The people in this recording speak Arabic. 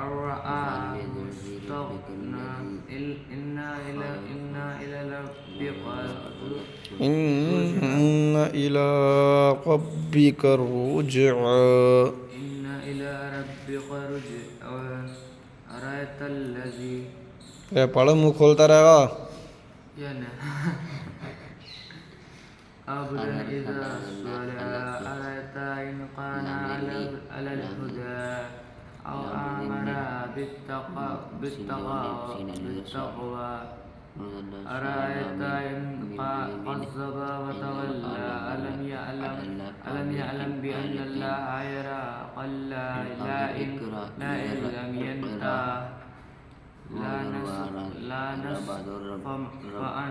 الرأى مستغنى إن إلى ربك الرجعى إن إلى ربك رجعى أرأيت الذي पढ़ो मुंह खोलता रहेगा عبدا إذا صلى أرأيت إن كان على الهدى أو أمر بالتقوى أرأيت إن كذب وتولى ألم يعلم بأن الله يرى كلا لئن لم ينته لا نسفعا